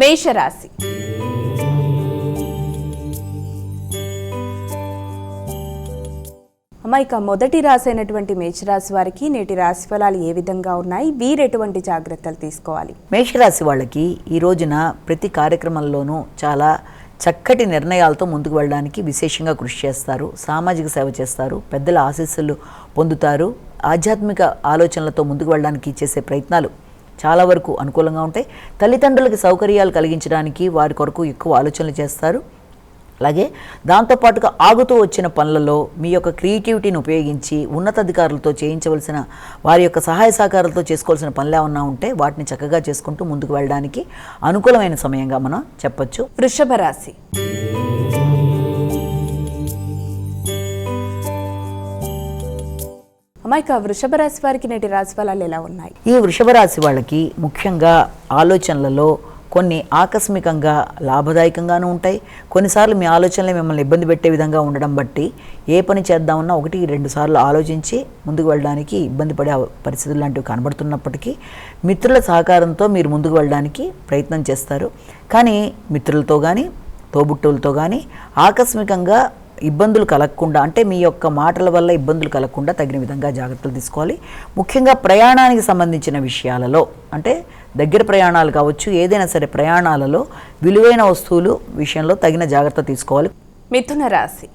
మేషరాశి. ఇక మొదటి రాశి అయినటువంటి మేషరాశి వారికి నేటి రాశి ఫలాలు ఏ విధంగా ఉన్నాయి, వీరు ఎటువంటి జాగ్రత్తలు తీసుకోవాలి? మేషరాశి వాళ్ళకి ఈ రోజున ప్రతి కార్యక్రమంలోనూ చాలా చక్కటి నిర్ణయాలతో ముందుకు వెళ్ళడానికి విశేషంగా కృషి చేస్తారు. సామాజిక సేవ చేస్తారు, పెద్దల ఆశీస్సులు పొందుతారు. ఆధ్యాత్మిక ఆలోచనలతో ముందుకు వెళ్ళడానికి చేసే ప్రయత్నాలు చాలా వరకు అనుకూలంగా ఉంటాయి. తల్లిదండ్రులకి సౌకర్యాలు కలిగించడానికి వారి కొరకు ఎక్కువ ఆలోచనలు చేస్తారు. అలాగే దాంతోపాటుగా ఆగుతూ వచ్చిన పనులలో మీ యొక్క క్రియేటివిటీని ఉపయోగించి ఉన్నతాధికారులతో చేయించవలసిన వారి యొక్క సహాయ సహకారాలతో చేసుకోవాల్సిన పనులు ఏమన్నా ఉంటే వాటిని చక్కగా చేసుకుంటూ ముందుకు వెళ్ళడానికి అనుకూలమైన సమయంగా మనం చెప్పొచ్చు. వృషభ రాశి. ఇక వృషభ రాశి వారికి నేటి రాశి ఫలాలు ఎలా ఉన్నాయి? ఈ వృషభ రాశి వాళ్ళకి ముఖ్యంగా ఆలోచనలలో కొన్ని ఆకస్మికంగా లాభదాయకంగానూ ఉంటాయి. కొన్నిసార్లు మీ ఆలోచనలే మిమ్మల్ని ఇబ్బంది పెట్టే విధంగా ఉండడం బట్టి ఏ పని చేద్దామన్నా 1-2 సార్లు ఆలోచించి ముందుకు వెళ్ళడానికి ఇబ్బంది పడే పరిస్థితులు లాంటివి కనబడుతున్నప్పటికీ మిత్రుల సహకారంతో మీరు ముందుకు వెళ్ళడానికి ప్రయత్నం చేస్తారు. కానీ మిత్రులతో కానీ తోబుట్టువులతో కానీ ఆకస్మికంగా ఇబ్బందులు కలగకుండా, అంటే మీ యొక్క మాటల వల్ల ఇబ్బందులు కలగకుండా తగిన విధంగా జాగ్రత్తలు తీసుకోవాలి. ముఖ్యంగా ప్రయాణానికి సంబంధించిన విషయాలలో, అంటే దగ్గర ప్రయాణాలు కావచ్చు, ఏదైనా సరే ప్రయాణాలలో విలువైన వస్తువులు విషయంలో తగిన జాగ్రత్త తీసుకోవాలి. మిథున రాశి.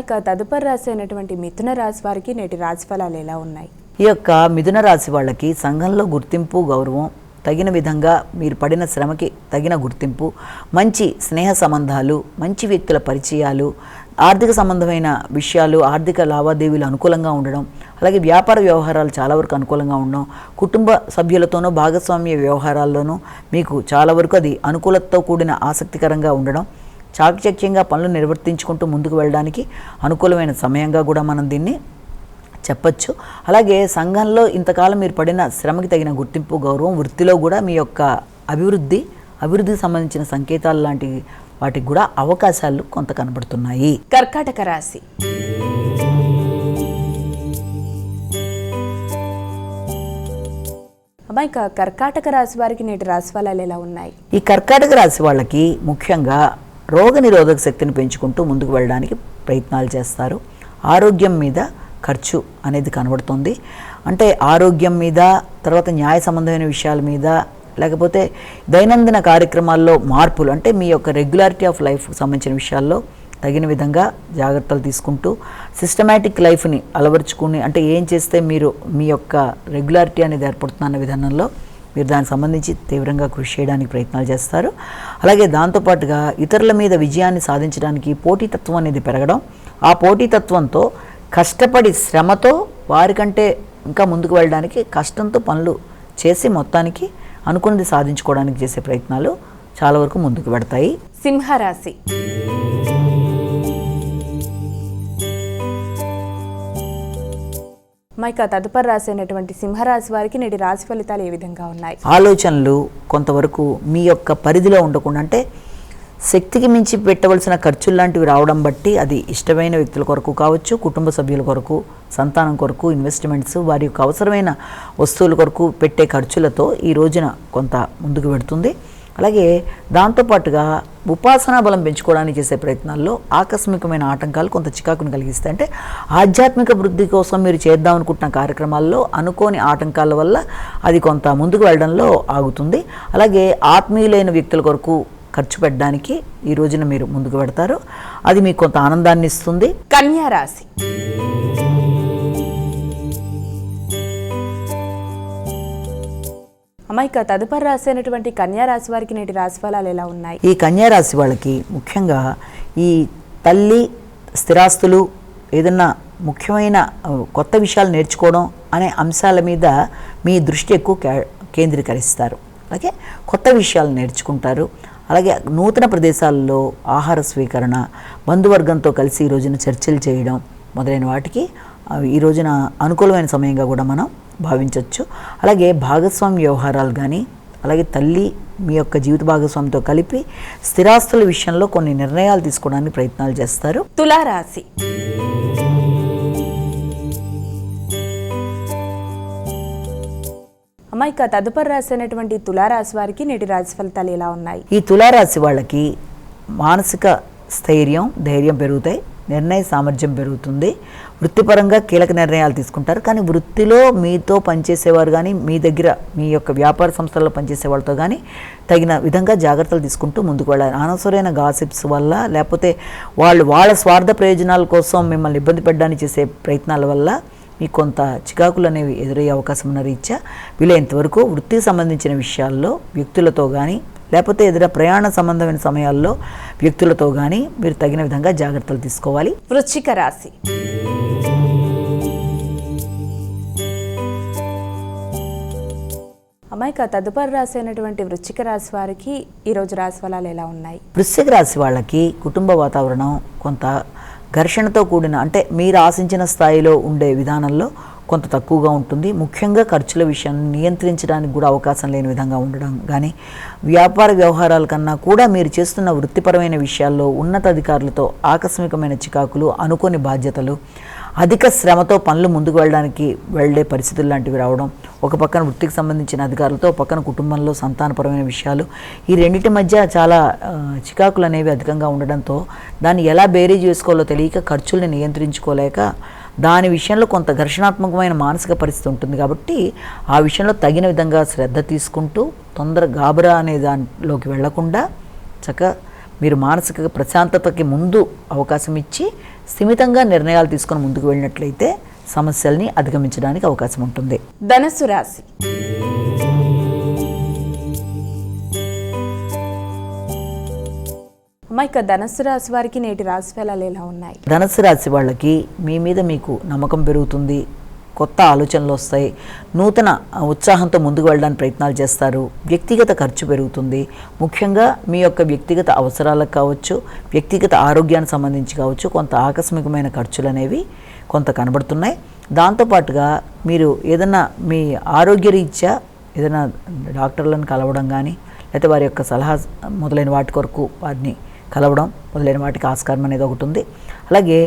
ఇక తదుపరి రాశి అయినటువంటి మిథున రాశి వారికి నేటి రాశి ఫలాలు ఎలా ఉన్నాయి? ఈ యొక్క మిథున రాశి వాళ్ళకి సంఘంలో గుర్తింపు, గౌరవం, తగిన విధంగా మీరు పడిన శ్రమకి తగిన గుర్తింపు, మంచి స్నేహ సంబంధాలు, మంచి వ్యక్తుల పరిచయాలు, ఆర్థిక సంబంధమైన విషయాలు, ఆర్థిక లావాదేవీలు అనుకూలంగా ఉండడం, అలాగే వ్యాపార వ్యవహారాలు చాలా వరకు అనుకూలంగా ఉండడం, కుటుంబ సభ్యులతోనూ భాగస్వామ్య వ్యవహారాల్లోనూ మీకు చాలా వరకు అది అనుకూలతతో కూడిన ఆసక్తికరంగా ఉండడం, చాకచక్యంగా పనులు నిర్వర్తించుకుంటూ ముందుకు వెళ్ళడానికి అనుకూలమైన సమయంగా కూడా మనం దీన్ని చెప్పచ్చు. అలాగే సంఘంలో ఇంతకాలం మీరు పడిన శ్రమకి తగిన గుర్తింపు, గౌరవం, వృత్తిలో కూడా మీ యొక్క అభివృద్ధికి సంబంధించిన సంకేతాలు లాంటి వాటికి కూడా అవకాశాలు కొంత కనబడుతున్నాయి. కర్కాటక రాశి. ఇక కర్కాటక రాశి వారికి నేటి రాశి ఫలాలు ఎలా ఉన్నాయి? ఈ కర్కాటక రాశి వాళ్ళకి ముఖ్యంగా రోగ నిరోధక శక్తిని పెంచుకుంటూ ముందుకు వెళ్ళడానికి ప్రయత్నాలు చేస్తారు. ఆరోగ్యం మీద ఖర్చు అనేది కనబడుతుంది. అంటే ఆరోగ్యం మీద, తర్వాత న్యాయ సంబంధమైన విషయాల మీద, లేకపోతే దైనందిన కార్యక్రమాల్లో మార్పులు, అంటే మీ యొక్క రెగ్యులారిటీ ఆఫ్ లైఫ్కి సంబంధించిన విషయాల్లో తగిన విధంగా జాగ్రత్తలు తీసుకుంటూ సిస్టమేటిక్ లైఫ్ని అలవరుచుకుని, అంటే ఏం చేస్తే మీరు మీ యొక్క రెగ్యులారిటీ అనేది ఏర్పడుతున్న విధానంలో మీరు దానికి సంబంధించి తీవ్రంగా కృషి చేయడానికి ప్రయత్నాలు చేస్తారు. అలాగే దాంతోపాటుగా ఇతరుల మీద విజయాన్ని సాధించడానికి పోటీతత్వం అనేది పెరగడం, ఆ పోటీతత్వంతో కష్టపడి శ్రమతో వారికంటే ఇంకా ముందుకు వెళ్ళడానికి కష్టంతో పనులు చేసి మొత్తానికి అనుకున్నది సాధించుకోవడానికి చేసే ప్రయత్నాలు చాలా వరకు ముందుకు పెడతాయి. సింహరాశి. ఇక తదుపరి రాశి అయినటువంటి సింహరాశి వారికి నేటి రాశి ఫలితాలు ఏ విధంగా ఉన్నాయి? ఆలోచనలు కొంతవరకు మీ యొక్క పరిధిలో ఉండకుండా, అంటే శక్తికి మించి పెట్టవలసిన ఖర్చులు లాంటివి రావడం బట్టి అది ఇష్టమైన వ్యక్తుల కొరకు కావచ్చు, కుటుంబ సభ్యుల కొరకు, సంతానం కొరకు, ఇన్వెస్ట్మెంట్స్, వారి యొక్క అవసరమైన వస్తువుల కొరకు పెట్టే ఖర్చులతో ఈ రోజున కొంత ముందుకు పెడుతుంది. అలాగే దాంతోపాటుగా ఉపాసనా బలం పెంచుకోవడానికి చేసే ప్రయత్నాల్లో ఆకస్మికమైన ఆటంకాలు కొంత చికాకును కలిగిస్తాయి. అంటే ఆధ్యాత్మిక వృద్ధి కోసం మీరు చేద్దాం అనుకుంటున్న కార్యక్రమాల్లో అనుకోని ఆటంకాల వల్ల అది కొంత ముందుకు వెళ్ళడంలో ఆగుతుంది. అలాగే ఆత్మీయులైన వ్యక్తుల కొరకు ఖర్చు పెట్టడానికి ఈ రోజున మీరు ముందుకు పెడతారు. అది మీకు కొంత ఆనందాన్ని ఇస్తుంది. కన్యా రాశి. ఇక తదుపరి రాశి అయినటువంటి కన్యా రాశి వారికి నేటి రాశి ఫలాలు ఎలా ఉన్నాయి? ఈ కన్యా రాశి వాళ్ళకి ముఖ్యంగా ఈ తల్లి, స్థిరాస్తులు, ఏదన్నా ముఖ్యమైన కొత్త విషయాలు నేర్చుకోవడం అనే అంశాల మీద మీ దృష్టి ఎక్కువ కేంద్రీకరిస్తారు. అలాగే కొత్త విషయాలు నేర్చుకుంటారు. అలాగే నూతన ప్రదేశాల్లో ఆహార స్వీకరణ, బంధువర్గంతో కలిసి ఈ రోజున చర్చలు చేయడం మొదలైన వాటికి ఈ రోజున అనుకూలమైన సమయంగా కూడా మనం భావించవచ్చు. అలాగే భాగస్వామ్య వ్యవహారాలు కానీ, అలాగే తల్లి మీ యొక్క జీవిత భాగస్వామితో కలిపి స్థిరాస్తుల విషయంలో కొన్ని నిర్ణయాలు తీసుకోవడానికి ప్రయత్నాలు చేస్తారు. తులారాశి. అమ్మ, ఇక తదుపరి రాశి అయినటువంటి తులారాశి వారికి నేటి రాశి ఫలితాలు ఎలా ఉన్నాయి? ఈ తులారాశి వాళ్ళకి మానసిక స్థైర్యం, ధైర్యం పెరుగుతాయి, నిర్ణయ సామర్థ్యం పెరుగుతుంది, వృత్తిపరంగా కీలక నిర్ణయాలు తీసుకుంటారు. కానీ వృత్తిలో మీతో పనిచేసేవారు కానీ, మీ దగ్గర మీ యొక్క వ్యాపార సంస్థల్లో పనిచేసే వాళ్ళతో కానీ తగిన విధంగా జాగ్రత్తలు తీసుకుంటూ ముందుకు వెళ్ళాలి. అనవసరమైన గాసిప్స్ వల్ల, లేకపోతే వాళ్ళ స్వార్థ ప్రయోజనాల కోసం మిమ్మల్ని ఇబ్బంది పెట్టడానికి చేసే ప్రయత్నాల వల్ల మీకు కొంత చికాకులు అనేవి ఎదురయ్యే అవకాశం ఉన్న రీత్యా వీలైనంత వరకు వృత్తికి సంబంధించిన విషయాల్లో వ్యక్తులతో కానీ, లేకపోతే ఏదైనా ప్రయాణ సంబంధమైన సమయాల్లో వ్యక్తులతో కానీ మీరు తగిన విధంగా జాగ్రత్తలు తీసుకోవాలి. వృశ్చిక రాశి. అమ్మాయిక తదుపరి రాశి అయినటువంటి వృశ్చిక రాశి వారికి ఈరోజు రాశి ఫలాలు ఎలా ఉన్నాయి? వృశ్చిక రాశి వాళ్ళకి కుటుంబ వాతావరణం కొంత ఘర్షణతో కూడిన, అంటే మీరు ఆశించిన స్థాయిలో ఉండే విధానంలో కొంత తక్కువగా ఉంటుంది. ముఖ్యంగా ఖర్చుల విషయాన్ని నియంత్రించడానికి కూడా అవకాశం లేని విధంగా ఉండడం కానీ, వ్యాపార వ్యవహారాల కన్నా కూడా మీరు చేస్తున్న వృత్తిపరమైన విషయాల్లో ఉన్నతాధికారులతో ఆకస్మికమైన చికాకులు, అనుకోని బాధ్యతలు, అధిక శ్రమతో పనులు ముందుకు వెళ్ళే పరిస్థితులు లాంటివి రావడం, ఒక పక్కన వృత్తికి సంబంధించిన అధికారులతో, పక్కన కుటుంబంలో సంతానపరమైన విషయాలు, ఈ రెండింటి మధ్య చాలా చికాకులు అనేవి అధికంగా ఉండడంతో దాన్ని ఎలా బేరీజ్ చేసుకోవాలో తెలియక ఖర్చుల్ని నియంత్రించుకోలేక దాని విషయంలో కొంత ఘర్షణాత్మకమైన మానసిక పరిస్థితి ఉంటుంది. కాబట్టి ఆ విషయంలో తగిన విధంగా శ్రద్ధ తీసుకుంటూ తొందర గాబరా అనే దానిలోకి వెళ్లకుండా చక్కగా మీరు మానసిక ప్రశాంతతకి ముందు అవకాశం ఇచ్చి స్థిమితంగా నిర్ణయాలు తీసుకొని ముందుకు వెళ్ళినట్లయితే సమస్యల్ని అధిగమించడానికి అవకాశం ఉంటుంది. ధనుస్సు రాశి. ఇక ధనుస్సు రాశి వారికి నేటి రాశి ఫలాలు ఎలా ఉన్నాయి? ధనుస్సు రాశి వాళ్ళకి మీ మీద మీకు నమ్మకం పెరుగుతుంది, కొత్త ఆలోచనలు వస్తాయి, నూతన ఉత్సాహంతో ముందుకు వెళ్ళడానికి ప్రయత్నాలు చేస్తారు, వ్యక్తిగత ఖర్చు పెరుగుతుంది. ముఖ్యంగా మీ యొక్క వ్యక్తిగత అవసరాలకు కావచ్చు, వ్యక్తిగత ఆరోగ్యానికి సంబంధించి కావచ్చు, కొంత ఆకస్మికమైన ఖర్చులు అనేవి కొంత కనబడుతున్నాయి. దాంతోపాటుగా మీరు ఏదైనా మీ ఆరోగ్యరీత్యా ఏదైనా డాక్టర్లను కలవడం కానీ, లేకపోతే వారి యొక్క సలహా మొదలైన వాటి కొరకు వారిని కలవడం మొదలైన వాటికి ఆస్కారం అనేది ఒకటి ఉంది. అలాగే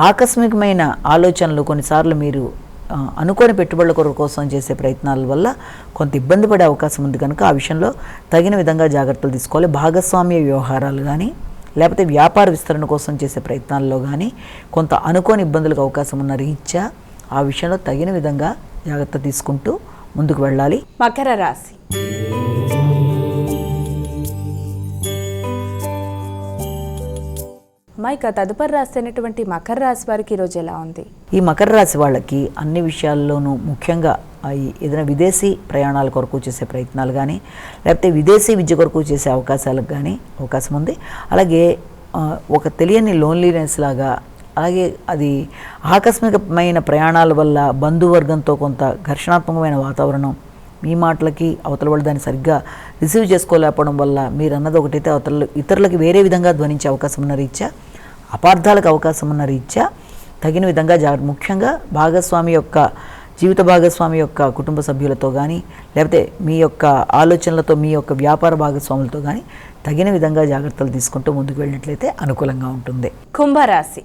ఆకస్మికమైన ఆలోచనలు, కొన్నిసార్లు మీరు అనుకోని పెట్టుబడుల కోసం చేసే ప్రయత్నాల వల్ల కొంత ఇబ్బంది పడే అవకాశం ఉంది. కనుక ఆ విషయంలో తగిన విధంగా జాగ్రత్తలు తీసుకోవాలి. భాగస్వామ్య వ్యవహారాలు కానీ, లేకపోతే వ్యాపార విస్తరణ కోసం చేసే ప్రయత్నాల్లో కానీ కొంత అనుకోని ఇబ్బందులకు అవకాశం ఉన్న రీత్యా ఆ విషయంలో తగిన విధంగా జాగ్రత్త తీసుకుంటూ ముందుకు వెళ్ళాలి. మకర రాశి. ఇక తదుపరి రాశి అయినటువంటి మకర రాశి వారికి ఈరోజు ఎలా ఉంది? ఈ మకర రాశి వాళ్ళకి అన్ని విషయాల్లోనూ ముఖ్యంగా ఏదైనా విదేశీ ప్రయాణాల కొరకు చేసే ప్రయత్నాలు కానీ, లేకపోతే విదేశీ విద్య కొరకు చేసే అవకాశాలకు కానీ అవకాశం ఉంది. అలాగే ఒక తెలియని లోన్లీనెస్ లాగా, అలాగే అది ఆకస్మికమైన ప్రయాణాల వల్ల బంధువర్గంతో కొంత ఘర్షణాత్మకమైన వాతావరణం, మీ మాటలకి అవతల వాళ్ళు దాన్ని సరిగ్గా రిసీవ్ చేసుకోలేకపోవడం వల్ల మీరు అన్నది ఒకటైతే ఇతరులకి వేరే విధంగా ధ్వనించే అవకాశం ఉన్న రీత్యా, అపార్థాలకు అవకాశం ఉన్న రీత్యా తగిన విధంగా ముఖ్యంగా జీవిత భాగస్వామి యొక్క కుటుంబ సభ్యులతో కానీ, లేకపోతే మీ యొక్క ఆలోచనలతో, మీ యొక్క వ్యాపార భాగస్వాములతో కానీ తగిన విధంగా జాగ్రత్తలు తీసుకుంటూ ముందుకు వెళ్ళినట్లయితే అనుకూలంగా ఉంటుంది. కుంభరాశి.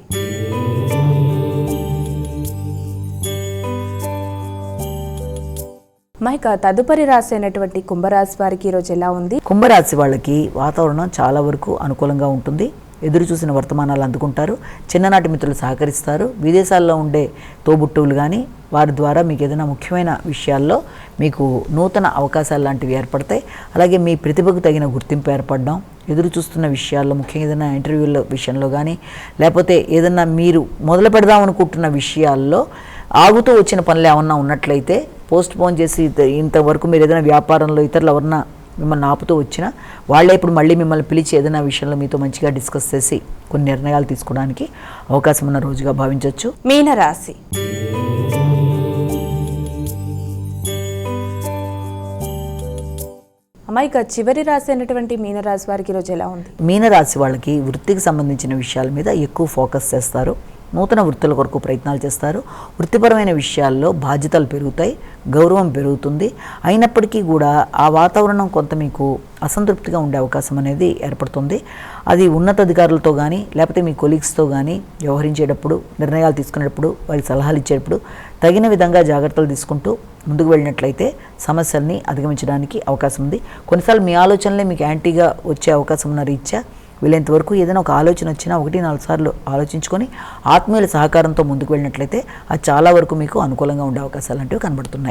ఇక తదుపరి రాశి అయినటువంటి కుంభరాశి వారికి ఈరోజు ఎలా ఉంది? కుంభరాశి వాళ్ళకి వాతావరణం చాలా వరకు అనుకూలంగా ఉంటుంది. ఎదురు చూసిన వర్తమానాలు అందుకుంటారు, చిన్ననాటి మిత్రులు సహకరిస్తారు, విదేశాల్లో ఉండే తోబుట్టువులు కానీ వారి ద్వారా మీకు ఏదైనా ముఖ్యమైన విషయాల్లో మీకు నూతన అవకాశాలు లాంటివి ఏర్పడతాయి. అలాగే మీ ప్రతిభకు తగిన గుర్తింపు ఏర్పడడం, ఎదురు చూస్తున్న విషయాల్లో ముఖ్యంగా ఏదైనా ఇంటర్వ్యూల విషయంలో కానీ, లేకపోతే ఏదైనా మీరు మొదలు పెడదాం అనుకుంటున్న విషయాల్లో ఆగుతూ వచ్చిన పనులు ఏమన్నా ఉన్నట్లయితే పోస్ట్ పోన్ చేసి ఇంతవరకు మీరు ఏదైనా వ్యాపారంలో ఇతరులు ఎవరన్నా మిమ్మల్ని ఆపుతూ వచ్చినా వాళ్ళే ఇప్పుడు మళ్ళీ మిమ్మల్ని పిలిచి ఏదైనా విషయంలో మీతో మంచిగా డిస్కస్ చేసి కొన్ని నిర్ణయాలు తీసుకోవడానికి అవకాశం ఉన్న రోజుగా భావించవచ్చు. మీనరాశి. ఇక చివరి రాశి అయినటువంటి మీనరాశి వారికి ఈరోజు ఎలా ఉంది? మీనరాశి వాళ్ళకి వృత్తికి సంబంధించిన విషయాల మీద ఎక్కువ ఫోకస్ చేస్తారు, నూతన వృత్తుల కొరకు ప్రయత్నాలు చేస్తారు, వృత్తిపరమైన విషయాల్లో బాధ్యతలు పెరుగుతాయి, గౌరవం పెరుగుతుంది. అయినప్పటికీ కూడా ఆ వాతావరణం కొంత మీకు అసంతృప్తిగా ఉండే అవకాశం అనేది ఏర్పడుతుంది. అది ఉన్నతాధికారులతో కానీ, లేకపోతే మీ కొలీగ్స్తో కానీ వ్యవహరించేటప్పుడు, నిర్ణయాలు తీసుకునేటప్పుడు, వారికి సలహాలు ఇచ్చేటప్పుడు తగిన విధంగా జాగ్రత్తలు తీసుకుంటూ ముందుకు వెళ్ళినట్లయితే సమస్యల్ని అధిగమించడానికి అవకాశం ఉంది. కొన్నిసార్లు మీ ఆలోచనలే మీకు యాంటీగా వచ్చే అవకాశం ఉన్న రీత్యా వీలైనంత వరకు ఏదైనా ఒక ఆలోచన వచ్చినా 1-4 సార్లు ఆలోచించుకొని ఆత్మీయుల సహకారంతో ముందుకు వెళ్ళినట్లయితే అది చాలా వరకు మీకు అనుకూలంగా ఉండే అవకాశాలు అంటూ కనబడుతున్నాయి.